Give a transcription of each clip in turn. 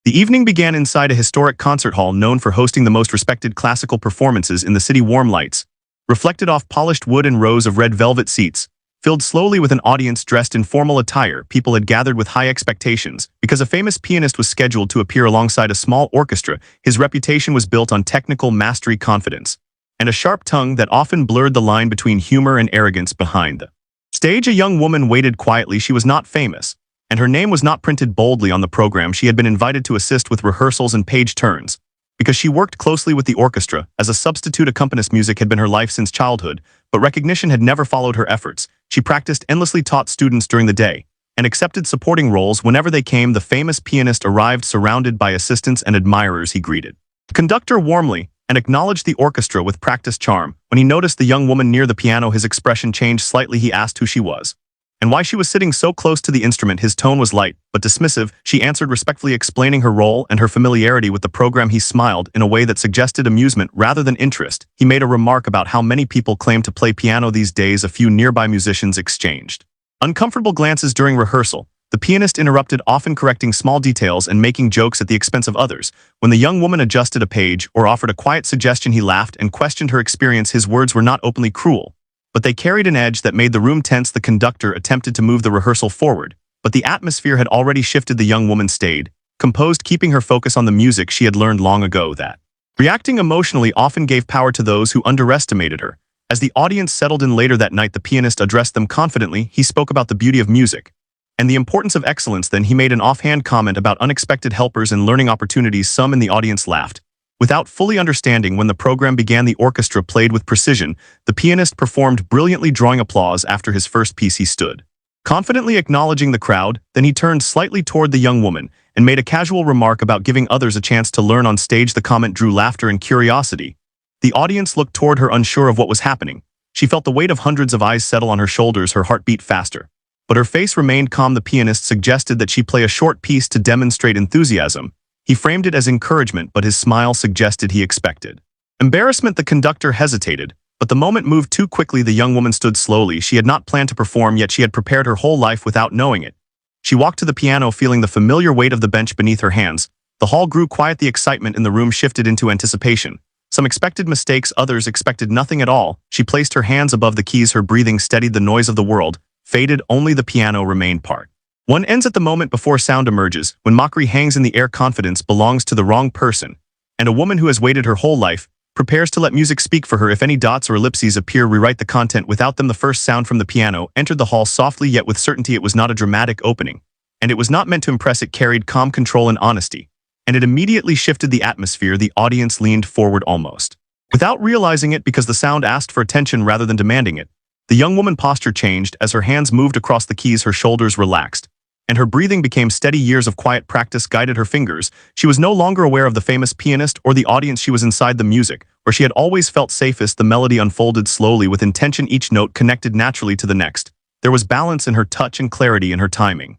The evening began inside a historic concert hall known for hosting the most respected classical performances in the city. Warm lights, reflected off polished wood and rows of red velvet seats, filled slowly with an audience dressed in formal attire. People had gathered with high expectations, because a famous pianist was scheduled to appear alongside a small orchestra. His reputation was built on technical mastery, confidence, and a sharp tongue that often blurred the line between humor and arrogance. Behind the stage, a young woman waited quietly. She was not famous, and her name was not printed boldly on the program. She had been invited to assist with rehearsals and page turns, because she worked closely with the orchestra. As a substitute accompanist, music had been her life since childhood, but recognition had never followed her efforts. She practiced endlessly, taught students during the day, and accepted supporting roles whenever they came. The famous pianist arrived surrounded by assistants and admirers. He greeted the conductor warmly and acknowledged the orchestra with practiced charm. When he noticed the young woman near the piano, his expression changed slightly. He asked who she was and why she was sitting so close to the instrument. His tone was light but dismissive. She answered respectfully, explaining her role and her familiarity with the program. He smiled in a way that suggested amusement rather than interest. He made a remark about how many people claim to play piano these days. A few nearby musicians exchanged uncomfortable glances during rehearsal. The pianist interrupted, often correcting small details and making jokes at the expense of others. When the young woman adjusted a page or offered a quiet suggestion, he laughed and questioned her experience. His words were not openly cruel, but they carried an edge that made the room tense. The conductor attempted to move the rehearsal forward, but the atmosphere had already shifted. The young woman stayed composed, keeping her focus on the music. She had learned long ago that reacting emotionally often gave power to those who underestimated her. As the audience settled in later that night, the pianist addressed them confidently. He spoke about the beauty of music and the importance of excellence. Then he made an offhand comment about unexpected helpers and learning opportunities. Some in the audience laughed, without fully understanding. When the program began, the orchestra played with precision. The pianist performed brilliantly, drawing applause. After his first piece, he stood confidently, acknowledging the crowd. Then he turned slightly toward the young woman and made a casual remark about giving others a chance to learn on stage. The comment drew laughter and curiosity. The audience looked toward her, unsure of what was happening. She felt the weight of hundreds of eyes settle on her shoulders. Her heart beat faster, but her face remained calm. The pianist suggested that she play a short piece to demonstrate enthusiasm. He framed it as encouragement, but his smile suggested he expected embarrassment. The conductor hesitated, but the moment moved too quickly. The young woman stood slowly. She had not planned to perform, yet she had prepared her whole life without knowing it. She walked to the piano, feeling the familiar weight of the bench beneath her hands. The hall grew quiet. The excitement in the room shifted into anticipation. Some expected mistakes, others expected nothing at all. She placed her hands above the keys. Her breathing steadied. The noise of the world faded. Only the piano remained. Part one ends at the moment before sound emerges. When mockery hangs in the air, confidence belongs to the wrong person, and a woman who has waited her whole life prepares to let music speak for her. If any dots or ellipses appear, rewrite the content without them. The first sound from the piano entered the hall softly yet with certainty. It was not a dramatic opening, and it was not meant to impress. It carried calm, control, and honesty, and it immediately shifted the atmosphere. The audience leaned forward almost without realizing it, because the sound asked for attention rather than demanding it. The young woman's posture changed as her hands moved across the keys. Her shoulders relaxed, and her breathing became steady. Years of quiet practice guided her fingers. She was no longer aware of the famous pianist or the audience. She was inside the music, where she had always felt safest. The melody unfolded slowly with intention, each note connected naturally to the next. There was balance in her touch and clarity in her timing.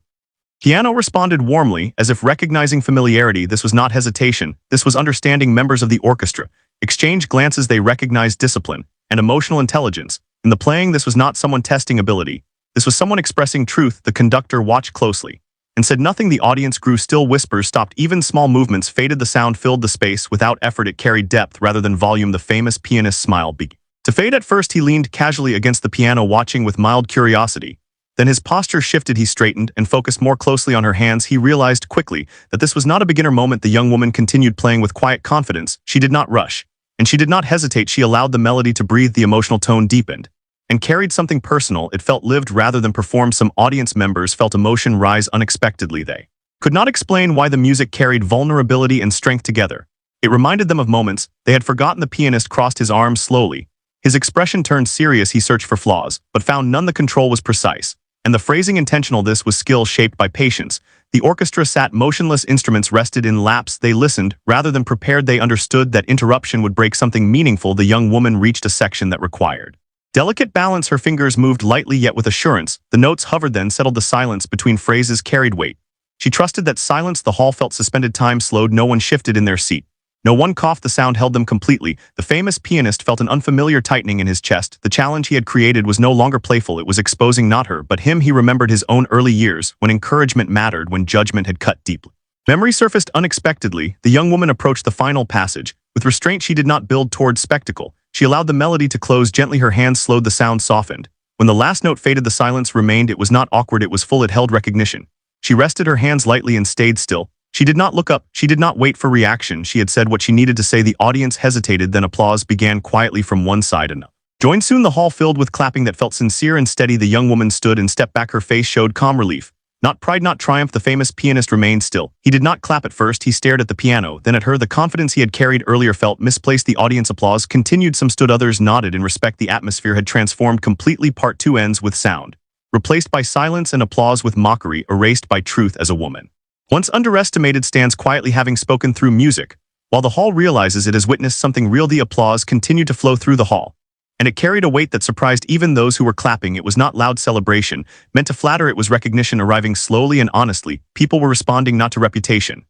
Piano responded warmly, as if recognizing familiarity. This was not hesitation, this was understanding. Members of the orchestra exchanged glances. They recognized discipline and emotional intelligence in the playing. This was not someone testing ability. This was someone expressing truth. The conductor watched closely and said nothing. The audience grew still. Whispers stopped. Even small movements faded. The sound filled the space without effort. It carried depth rather than volume. The famous pianist's smile began to fade. At first, he leaned casually against the piano, watching with mild curiosity. Then his posture shifted. He straightened and focused more closely on her hands. He realized quickly that this was not a beginner moment. The young woman continued playing with quiet confidence. She did not rush, and she did not hesitate. She allowed the melody to breathe. The emotional tone deepened and carried something personal. It felt lived rather than performed. Some audience members felt emotion rise unexpectedly. They could not explain why. The music carried vulnerability and strength together. It reminded them of moments they had forgotten. The pianist crossed his arms slowly. His expression turned serious. He searched for flaws, but found none. The control was precise, and the phrasing intentional. This was skill shaped by patience. The orchestra sat motionless. Instruments rested in laps. They listened rather than prepared. They understood that interruption would break something meaningful. The young woman reached a section that required delicate balance. Her fingers moved lightly yet with assurance. The notes hovered, then settled. The silence between phrases carried weight. She trusted that silence. The hall felt suspended. Time slowed. No one shifted in their seat. No one coughed. The sound held them completely. The famous pianist felt an unfamiliar tightening in his chest. The challenge he had created was no longer playful. It was exposing not her, but him. He remembered his own early years, when encouragement mattered, when judgment had cut deeply. Memory surfaced unexpectedly. The young woman approached the final passage. With restraint she did not build towards spectacle. She allowed the melody to close gently. Her hands slowed, the sound softened. When the last note faded, the silence remained. It was not awkward, it was full, it held recognition. She rested her hands lightly and stayed still. She did not look up, she did not wait for reaction. She had said what she needed to say. The audience hesitated, then applause began quietly from one side and up. Joined soon, the hall filled with clapping that felt sincere and steady. The young woman stood and stepped back. Her face showed calm relief. Not pride, not triumph. The famous pianist remained still. He did not clap at first. He stared at the piano, then at her. The confidence he had carried earlier felt misplaced. The audience applause continued. Some stood, others nodded in respect. The atmosphere had transformed completely. Part 2 ends with sound replaced by silence and applause with mockery, erased by truth. As a woman once underestimated stands quietly, having spoken through music. While the hall realizes it has witnessed something real, the applause continued to flow through the hall. And it carried a weight that surprised even those who were clapping. It was not loud celebration, meant to flatter. It was recognition arriving slowly and honestly. People were responding not to reputation,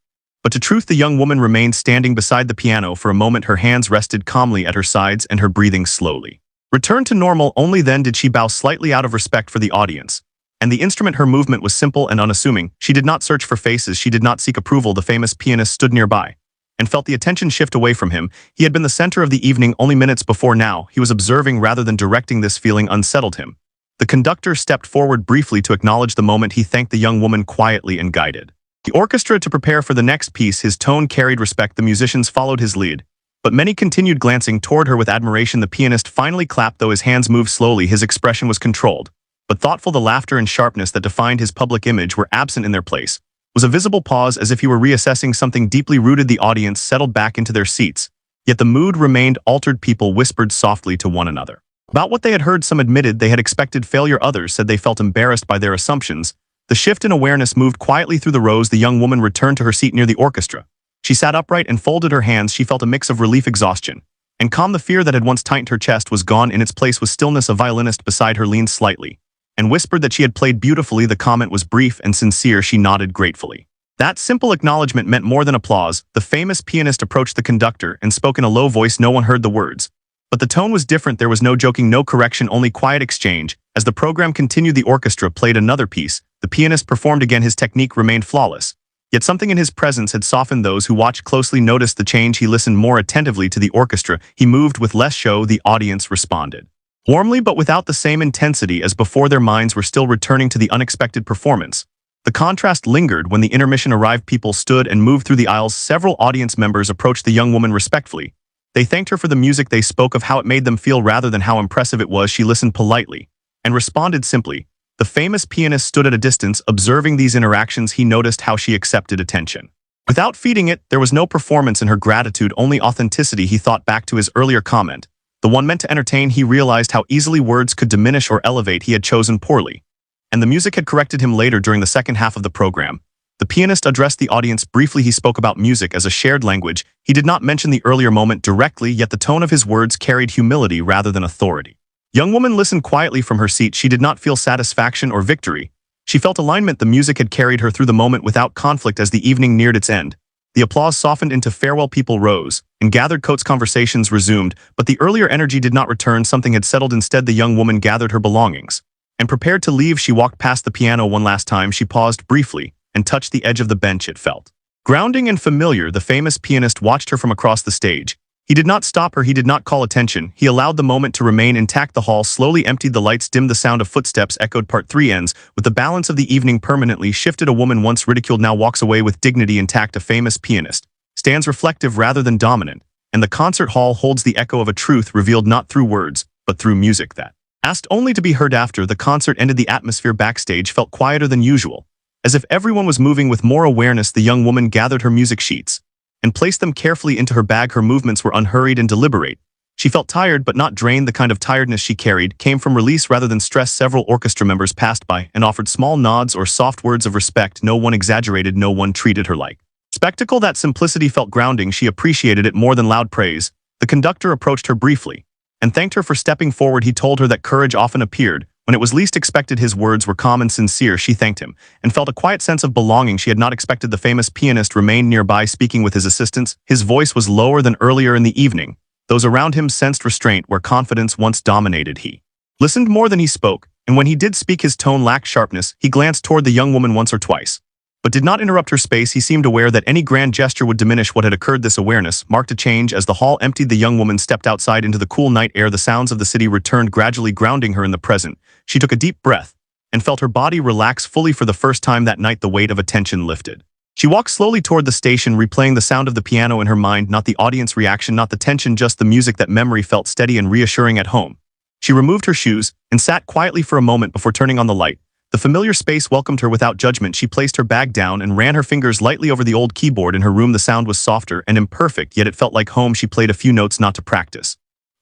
but to truth. The young woman remained standing beside the piano for a moment. Her hands rested calmly at her sides and her breathing slowly returned to normal. Only then did she bow slightly out of respect for the audience. And the instrument, her movement was simple and unassuming. She did not search for faces. She did not seek approval. The famous pianist stood nearby and felt the attention shift away from him. He had been the center of the evening only minutes before. Now he was observing rather than directing. This feeling unsettled him. The conductor stepped forward briefly to acknowledge the moment. He thanked the young woman quietly and guided the orchestra to prepare for the next piece. His tone carried respect. The musicians followed his lead, but many continued glancing toward her with admiration. The pianist finally clapped, though his hands moved slowly. His expression was controlled, but thoughtful. The laughter and sharpness that defined his public image were absent in their place. Was a visible pause, as if he were reassessing something deeply rooted. The audience settled back into their seats, yet the mood remained altered. People whispered softly to one another about what they had heard. Some admitted they had expected failure, others said they felt embarrassed by their assumptions. The shift in awareness moved quietly through the rows. The young woman returned to her seat near the orchestra. She sat upright and folded her hands. She felt a mix of relief, exhaustion, and calm. The fear that had once tightened her chest was gone. In its place was stillness. A violinist beside her leaned slightly and whispered that she had played beautifully. The comment was brief and sincere. She nodded gratefully. That simple acknowledgement meant more than applause. The famous pianist approached the conductor and spoke in a low voice. No one heard the words, but the tone was different. There was no joking, no correction, only quiet exchange. As the program continued, the orchestra played another piece. The pianist performed again. His technique remained flawless, yet something in his presence had softened. Those who watched closely noticed the change. He listened more attentively to the orchestra. He moved with less show. The audience responded warmly, but without the same intensity as before. Their minds were still returning to the unexpected performance. The contrast lingered. When the intermission arrived, people stood and moved through the aisles. Several audience members approached the young woman respectfully. They thanked her for the music. They spoke of how it made them feel rather than how impressive it was. She listened politely and responded simply. The famous pianist stood at a distance, observing these interactions. He noticed how she accepted attention without feeding it. There was no performance in her gratitude, only authenticity. He thought back to his earlier comment, the one meant to entertain. He realized how easily words could diminish or elevate. He had chosen poorly, and the music had corrected him later. During the second half of the program, the pianist addressed the audience briefly. He spoke about music as a shared language. He did not mention the earlier moment directly, yet the tone of his words carried humility rather than authority. Young woman listened quietly from her seat. She did not feel satisfaction or victory. She felt alignment. The music had carried her through the moment without conflict. As the evening neared its end, the applause softened into farewell. People rose and gathered coats. Conversations resumed, but the earlier energy did not return. Something had settled. Instead, the young woman gathered her belongings and prepared to leave. She walked past the piano one last time. She paused briefly and touched the edge of the bench. It felt grounding and familiar. The famous pianist watched her from across the stage. He did not stop her. He did not call attention. He allowed the moment to remain intact. The hall slowly emptied. The lights dimmed. The sound of footsteps echoed. Part 3 ends with the balance of the evening permanently shifted. A woman once ridiculed now walks away with dignity intact. A famous pianist stands reflective rather than dominant, and the concert hall holds the echo of a truth revealed not through words, but through music that asked only to be heard. After the concert ended, the atmosphere backstage felt quieter than usual. As if everyone was moving with more awareness, the young woman gathered her music sheets and placed them carefully into her bag. Her movements were unhurried and deliberate. She felt tired but not drained. The kind of tiredness she carried came from release rather than stress. Several orchestra members passed by and offered small nods or soft words of respect. No one exaggerated. No one treated her like spectacle. That simplicity felt grounding. She appreciated it more than loud praise. The conductor approached her briefly and thanked her for stepping forward. He told her that courage often appeared when it was least expected. His words were calm and sincere. She thanked him and felt a quiet sense of belonging. She had not expected. The famous pianist remained nearby, speaking with his assistants. His voice was lower than earlier in the evening. Those around him sensed restraint where confidence once dominated. He listened more than he spoke, and when he did speak, his tone lacked sharpness. He glanced toward the young woman once or twice, but did not interrupt her space. He seemed aware that any grand gesture would diminish what had occurred. This awareness marked a change as the hall emptied. The young woman stepped outside into the cool night air. The sounds of the city returned, gradually grounding her in the present. She took a deep breath and felt her body relax fully. For the first time that night, the weight of attention lifted. She walked slowly toward the station, replaying the sound of the piano in her mind, not the audience reaction, not the tension, just the music. That memory felt steady and reassuring. At home, she removed her shoes and sat quietly for a moment before turning on the light. The familiar space welcomed her without judgment. She placed her bag down and ran her fingers lightly over the old keyboard. In her room, the sound was softer and imperfect, yet it felt like home. She played a few notes, not to practice.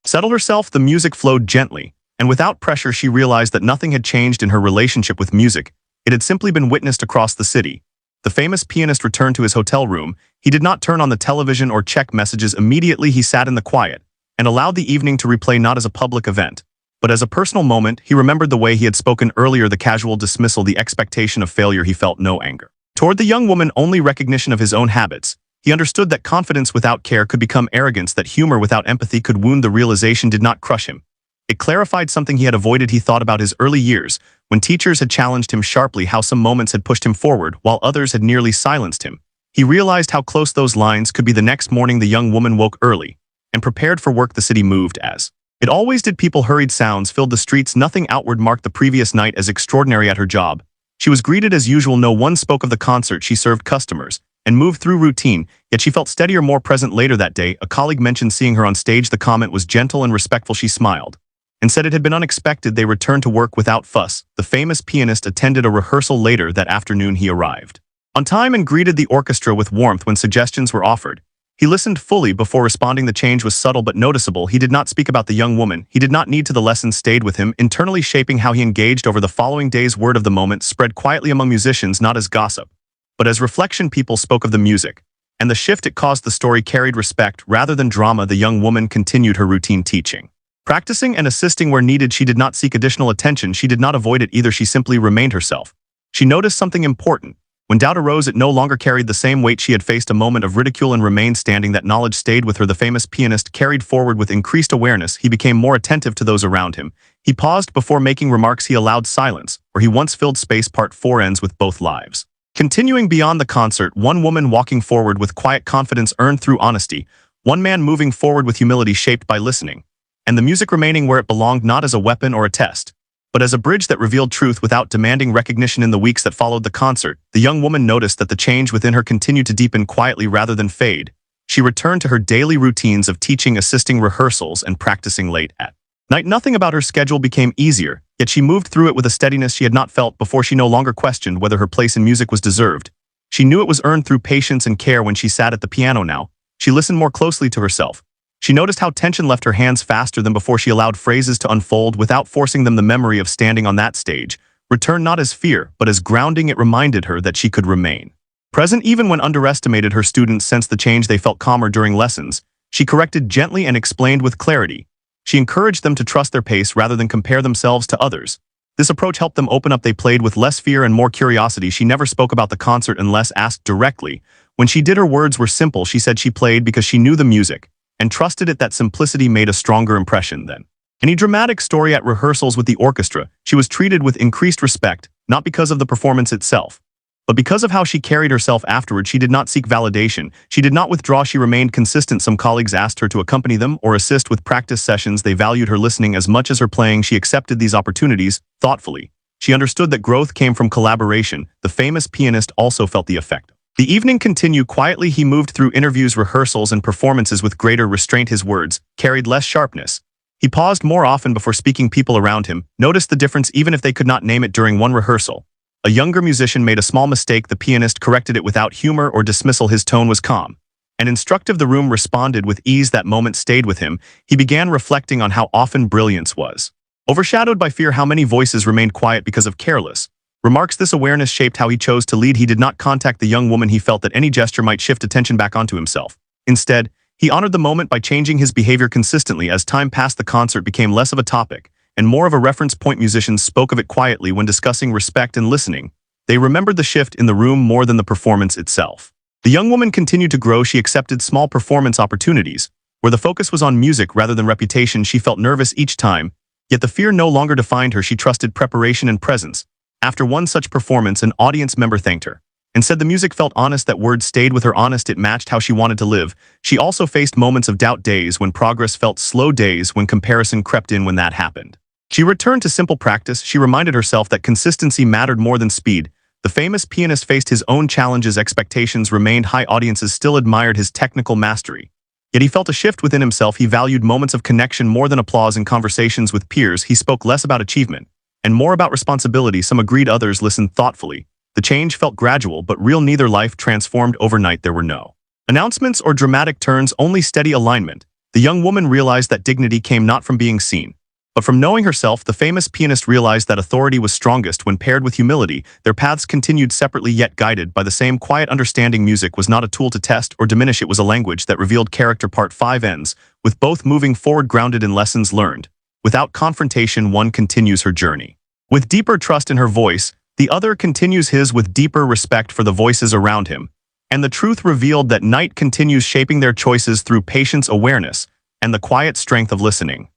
Settled herself, the music flowed gently, and without pressure. She realized that nothing had changed in her relationship with music. It had simply been witnessed across the city. The famous pianist returned to his hotel room. He did not turn on the television or check messages immediately. He sat in the quiet and allowed the evening to replay, not as a public event, but as a personal moment. He remembered the way he had spoken earlier, the casual dismissal, the expectation of failure. He felt no anger toward the young woman, only recognition of his own habits. He understood that confidence without care could become arrogance, that humor without empathy could wound. The realization did not crush him. It clarified something he had avoided. He thought about his early years, when teachers had challenged him sharply, how some moments had pushed him forward, while others had nearly silenced him. He realized how close those lines could be. The next morning, the young woman woke early and prepared for work. The city moved as it always did. People hurried, sounds filled the streets. Nothing outward marked the previous night as extraordinary. At her job, she was greeted as usual. No one spoke of the concert. She served customers and moved through routine, yet she felt steadier, more present. Later that day, a colleague mentioned seeing her on stage. The comment was gentle and respectful. She smiled and said it had been unexpected. They returned to work without fuss. The famous pianist attended a rehearsal later that afternoon. He arrived on time and greeted the orchestra with warmth when suggestions were offered. He listened fully before responding. The change was subtle but noticeable. He did not speak about the young woman. He did not need to. The lesson stayed with him, internally shaping how he engaged. Over the following days, word of the moment spread quietly among musicians, not as gossip, but as reflection. People spoke of the music and the shift it caused. The story carried respect rather than drama. The young woman continued her routine, teaching, practicing, and assisting where needed. She did not seek additional attention. She did not avoid it either. She simply remained herself. She noticed something important. When doubt arose, it no longer carried the same weight. She had faced a moment of ridicule and remained standing. That knowledge stayed with her. The famous pianist carried forward with increased awareness. He became more attentive to those around him. He paused before making remarks. He allowed silence where he once filled space. Part 4 ends with both lives continuing beyond the concert. One woman walking forward with quiet confidence earned through honesty. One man moving forward with humility shaped by listening. And the music remaining where it belonged, not as a weapon or a test, but as a bridge that revealed truth without demanding recognition. In the weeks that followed the concert, the young woman noticed that the change within her continued to deepen quietly rather than fade. She returned to her daily routines of teaching, assisting rehearsals, and practicing late at night. Nothing about her schedule became easier, yet she moved through it with a steadiness she had not felt before. She no longer questioned whether her place in music was deserved. She knew it was earned through patience and care. When she sat at the piano now, she listened more closely to herself. She noticed how tension left her hands faster than before. She allowed phrases to unfold without forcing them. The memory of standing on that stage returned, not as fear, but as grounding. It reminded her that she could remain present even when underestimated. Her students sensed the change. They felt calmer during lessons. She corrected gently and explained with clarity. She encouraged them to trust their pace rather than compare themselves to others. This approach helped them open up. They played with less fear and more curiosity. She never spoke about the concert unless asked directly. When she did, her words were simple. She said she played because she knew the music and trusted it. That simplicity made a stronger impression than any dramatic story. At rehearsals with the orchestra, she was treated with increased respect, not because of the performance itself, but because of how she carried herself afterward. She did not seek validation. She did not withdraw. She remained consistent. Some colleagues asked her to accompany them or assist with practice sessions. They valued her listening as much as her playing. She accepted these opportunities thoughtfully. She understood that growth came from collaboration. The famous pianist also felt the effect. The evening continued quietly. He moved through interviews, rehearsals, and performances with greater restraint. His words carried less sharpness. He paused more often before speaking. People around him noticed the difference even if they could not name it. During one rehearsal, a younger musician made a small mistake. The pianist corrected it without humor or dismissal. His tone was calm and instructive. The room responded with ease. That moment stayed with him. He began reflecting on how often brilliance was overshadowed by fear, how many voices remained quiet because of careless remarks. This awareness shaped how he chose to lead. He did not contact the young woman. He felt that any gesture might shift attention back onto himself. Instead, he honored the moment by changing his behavior consistently. As time passed, the concert became less of a topic and more of a reference point. Musicians spoke of it quietly when discussing respect and listening. They remembered the shift in the room more than the performance itself. The young woman continued to grow. She accepted small performance opportunities where the focus was on music rather than reputation. She felt nervous each time, yet the fear no longer defined her. She trusted preparation and presence. After one such performance, an audience member thanked her Instead, the music felt honest, that words stayed with her honest, it matched how she wanted to live. She also faced moments of doubt, days when progress felt slow, days when comparison crept in. When that happened, she returned to simple practice. She reminded herself that consistency mattered more than speed. The famous pianist faced his own challenges. Expectations remained high. Audiences still admired his technical mastery. Yet he felt a shift within himself. He valued moments of connection more than applause. In conversations with peers, he spoke less about achievement and more about responsibility. Some agreed, others listened thoughtfully. The change felt gradual but real. Neither life transformed overnight. There were no announcements or dramatic turns, only steady alignment. The young woman realized that dignity came not from being seen, but from knowing herself. The famous pianist realized that authority was strongest when paired with humility. Their paths continued separately, yet guided by the same quiet understanding. Music was not a tool to test or diminish, it was a language that revealed character. Part 5 ends with both moving forward, grounded in lessons learned. Without confrontation, one continues her journey with deeper trust in her voice, the other continues his with deeper respect for the voices around him. And the truth revealed that night continues shaping their choices through patience, awareness, and the quiet strength of listening.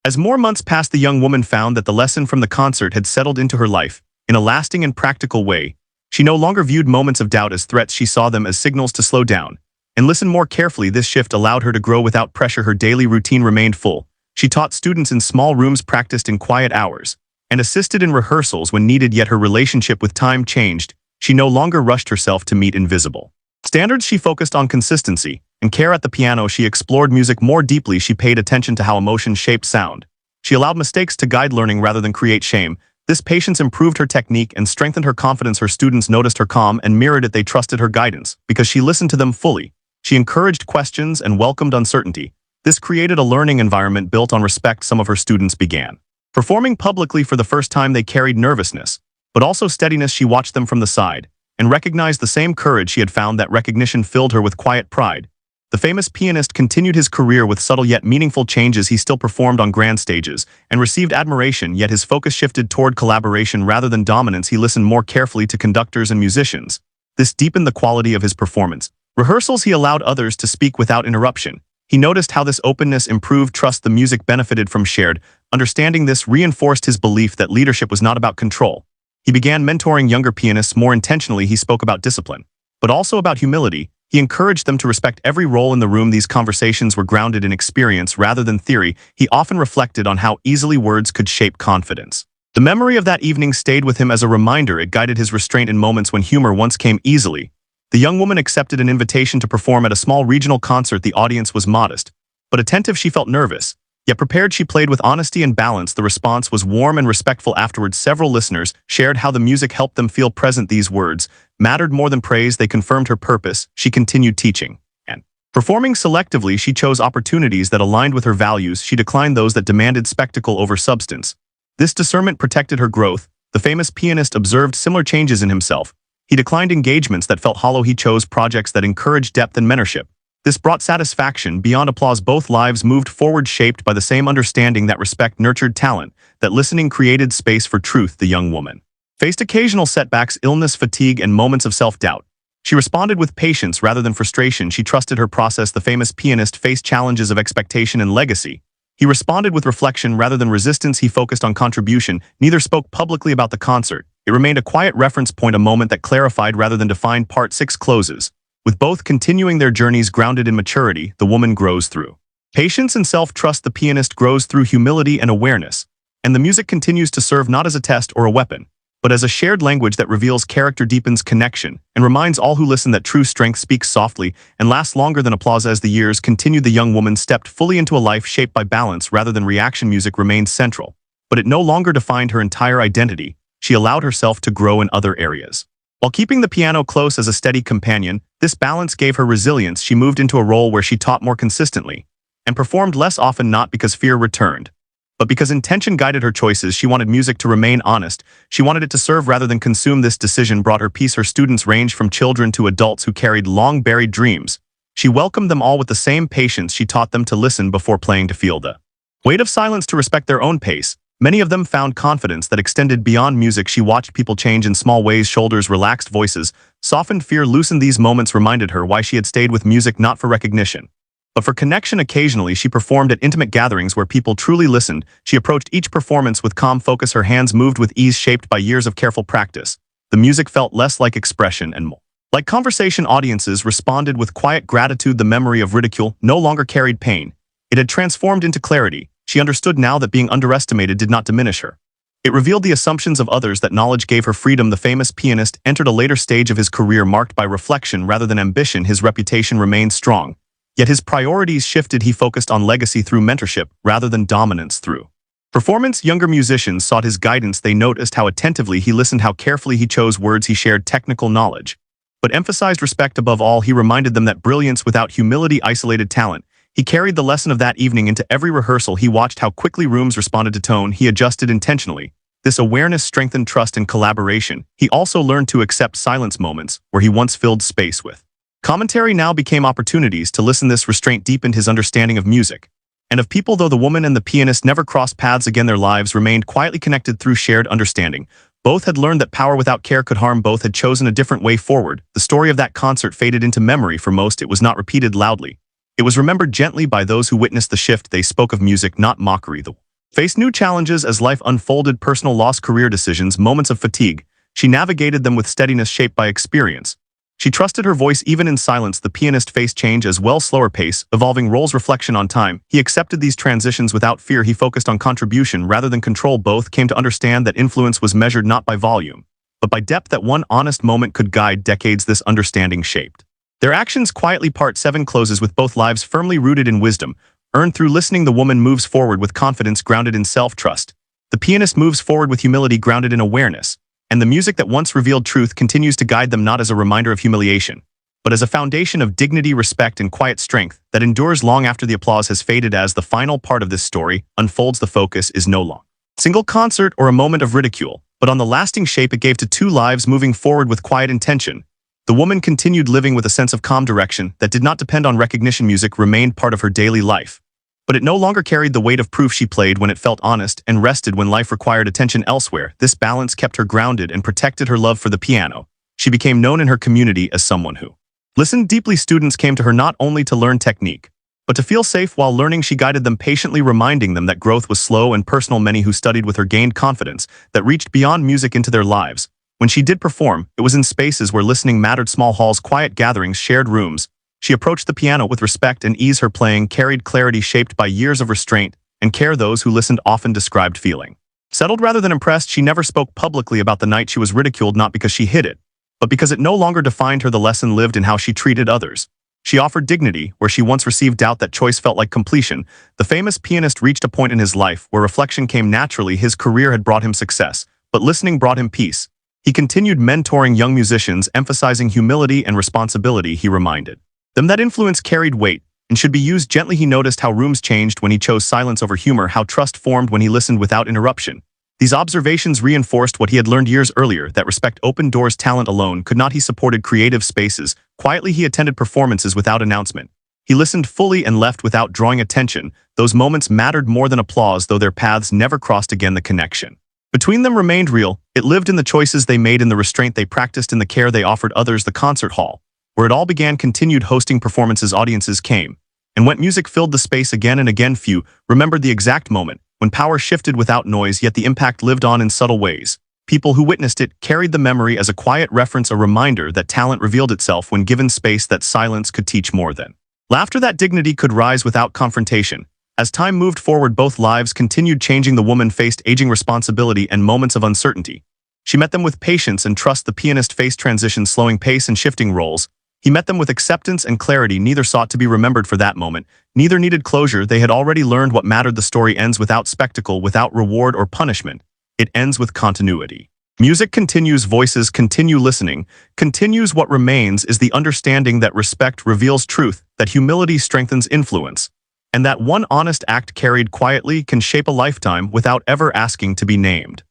As more months passed, the young woman found that the lesson from the concert had settled into her life in a lasting and practical way. She no longer viewed moments of doubt as threats. She saw them as signals to slow down and listen more carefully. This shift allowed her to grow without pressure. Her daily routine remained full. She taught students in small rooms, practiced in quiet hours, and assisted in rehearsals when needed. Yet her relationship with time changed. She no longer rushed herself to meet invisible standards. She focused on consistency and care. At the piano, she explored music more deeply. She paid attention to how emotion shaped sound. She allowed mistakes to guide learning rather than create shame. This patience improved her technique and strengthened her confidence. Her students noticed her calm and mirrored it. They trusted her guidance because she listened to them fully. She encouraged questions and welcomed uncertainty. This created a learning environment built on respect. Some of her students began performing publicly for the first time. They carried nervousness, but also steadiness. She watched them from the side and recognized the same courage she had found. That recognition filled her with quiet pride. The famous pianist continued his career with subtle yet meaningful changes. He still performed on grand stages and received admiration, yet his focus shifted toward collaboration rather than dominance. He listened more carefully to conductors and musicians. This deepened the quality of his performance. Rehearsals, he allowed others to speak without interruption. He noticed how this openness improved trust. The music benefited from shared understanding. This reinforced his belief that leadership was not about control. He began mentoring younger pianists more intentionally. He spoke about discipline, but also about humility. He encouraged them to respect every role in the room. These conversations were grounded in experience rather than theory. He often reflected on how easily words could shape confidence. The memory of that evening stayed with him as a reminder. It guided his restraint in moments when humor once came easily. The young woman accepted an invitation to perform at a small regional concert. The audience was modest, but attentive. She felt nervous, yet prepared. She played with honesty and balance. The response was warm and respectful. Afterwards, several listeners shared how the music helped them feel present. These words mattered more than praise. They confirmed her purpose. She continued teaching and performing selectively. She chose opportunities that aligned with her values. She declined those that demanded spectacle over substance. This discernment protected her growth. The famous pianist observed similar changes in himself. He declined engagements that felt hollow. He chose projects that encouraged depth and mentorship. This brought satisfaction beyond applause. Both lives moved forward, shaped by the same understanding that respect nurtured talent, that listening created space for truth. The young woman faced occasional setbacks, illness, fatigue, and moments of self-doubt. She responded with patience rather than frustration. She trusted her process. The famous pianist faced challenges of expectation and legacy. He responded with reflection rather than resistance. He focused on contribution. Neither spoke publicly about the concert. It remained a quiet reference point, a moment that clarified rather than defined. Part 6 closes with both continuing their journeys grounded in maturity. The woman grows through patience and self-trust. The pianist grows through humility and awareness. And the music continues to serve not as a test or a weapon, but as a shared language that reveals character, deepens connection, and reminds all who listen that true strength speaks softly and lasts longer than applause. As the years continued, the young woman stepped fully into a life shaped by balance rather than reaction. Music remained central, but it no longer defined her entire identity. She allowed herself to grow in other areas, while keeping the piano close as a steady companion. This balance gave her resilience. She moved into a role where she taught more consistently and performed less often, not because fear returned, but because intention guided her choices. She wanted music to remain honest. She wanted it to serve rather than consume. This decision brought her peace. Her students ranged from children to adults who carried long-buried dreams. She welcomed them all with the same patience. She taught them to listen before playing, to feel the weight of silence, to respect their own pace. Many of them found confidence that extended beyond music. She watched people change in small ways. Shoulders relaxed, voices softened, fear loosened. These moments reminded her why she had stayed with music, not for recognition, but for connection. Occasionally, she performed at intimate gatherings where people truly listened. She approached each performance with calm focus. Her hands moved with ease, shaped by years of careful practice. The music felt less like expression and more like conversation. Audiences responded with quiet gratitude. The memory of ridicule no longer carried pain. It had transformed into clarity. She understood now that being underestimated did not diminish her. It revealed the assumptions of others that knowledge gave her freedom. The famous pianist entered a later stage of his career marked by reflection rather than ambition. His reputation remained strong, yet his priorities shifted. He focused on legacy through mentorship rather than dominance through performance. Younger musicians sought his guidance. They noticed how attentively he listened, how carefully he chose words. He shared technical knowledge, but emphasized respect above all. He reminded them that brilliance without humility isolated talent. He carried the lesson of that evening into every rehearsal. He watched how quickly rooms responded to tone. He adjusted intentionally. This awareness strengthened trust and collaboration. He also learned to accept silence moments where he once filled space with commentary now became opportunities to listen. This restraint deepened his understanding of music and of people. Though the woman and the pianist never crossed paths again, their lives remained quietly connected through shared understanding. Both had learned that power without care could harm. Both had chosen a different way forward. The story of that concert faded into memory. For most, it was not repeated loudly. It was remembered gently by those who witnessed the shift. They spoke of music, not mockery. They faced new challenges as life unfolded: personal loss, career decisions, moments of fatigue. She navigated them with steadiness shaped by experience. She trusted her voice even in silence. The pianist faced change as well, slower pace, evolving roles, reflection on time. He accepted these transitions without fear. He focused on contribution rather than control. Both came to understand that influence was measured not by volume, but by depth. That one honest moment could guide decades. This understanding shaped their actions quietly. Part 7 closes with both lives firmly rooted in wisdom, earned through listening. The woman moves forward with confidence grounded in self-trust. The pianist moves forward with humility grounded in awareness. And the music that once revealed truth continues to guide them, not as a reminder of humiliation, but as a foundation of dignity, respect, and quiet strength that endures long after the applause has faded. As the final part of this story unfolds, the focus is no longer a single concert or a moment of ridicule, but on the lasting shape it gave to two lives moving forward with quiet intention. The woman continued living with a sense of calm direction that did not depend on recognition. Music remained part of her daily life, but it no longer carried the weight of proof. She played when it felt honest and rested when life required attention elsewhere. This balance kept her grounded and protected her love for the piano. She became known in her community as someone who listened deeply. Students came to her not only to learn technique, but to feel safe while learning. She guided them patiently, reminding them that growth was slow and personal. Many who studied with her gained confidence that reached beyond music into their lives. When she did perform, it was in spaces where listening mattered: small halls, quiet gatherings, shared rooms. She approached the piano with respect and ease. Her playing carried clarity shaped by years of restraint and care. Those who listened often described feeling settled rather than impressed. She never spoke publicly about the night she was ridiculed, not because she hid it, but because it no longer defined her. The lesson lived in how she treated others. She offered dignity where she once received doubt. That choice felt like completion. The famous pianist reached a point in his life where reflection came naturally. His career had brought him success, but listening brought him peace. He continued mentoring young musicians, emphasizing humility and responsibility. He reminded them that influence carried weight and should be used gently. He noticed how rooms changed when he chose silence over humor, how trust formed when he listened without interruption. These observations reinforced what he had learned years earlier, that respect opened doors talent alone could not. He supported creative spaces. Quietly he attended performances without announcement. He listened fully and left without drawing attention. Those moments mattered more than applause, though their paths never crossed again. The connection between them remained real. It lived in the choices they made, in the restraint they practiced, in the care they offered others. The concert hall, where it all began, continued hosting performances. Audiences came and went. Music filled the space again and again. Few remembered the exact moment when power shifted without noise, yet the impact lived on in subtle ways. People who witnessed it carried the memory as a quiet reference, a reminder that talent revealed itself when given space, that silence could teach more than laughter, that dignity could rise without confrontation. As time moved forward, both lives continued changing. The woman faced aging, responsibility, and moments of uncertainty. She met them with patience and trust. The pianist faced transitions, slowing pace and shifting roles. He met them with acceptance and clarity. Neither sought to be remembered for that moment. Neither needed closure. They had already learned what mattered. The story ends without spectacle, without reward or punishment. It ends with continuity. Music continues, voices continue, listening continues. What remains is the understanding that respect reveals truth, that humility strengthens influence, and that one honest act carried quietly can shape a lifetime without ever asking to be named.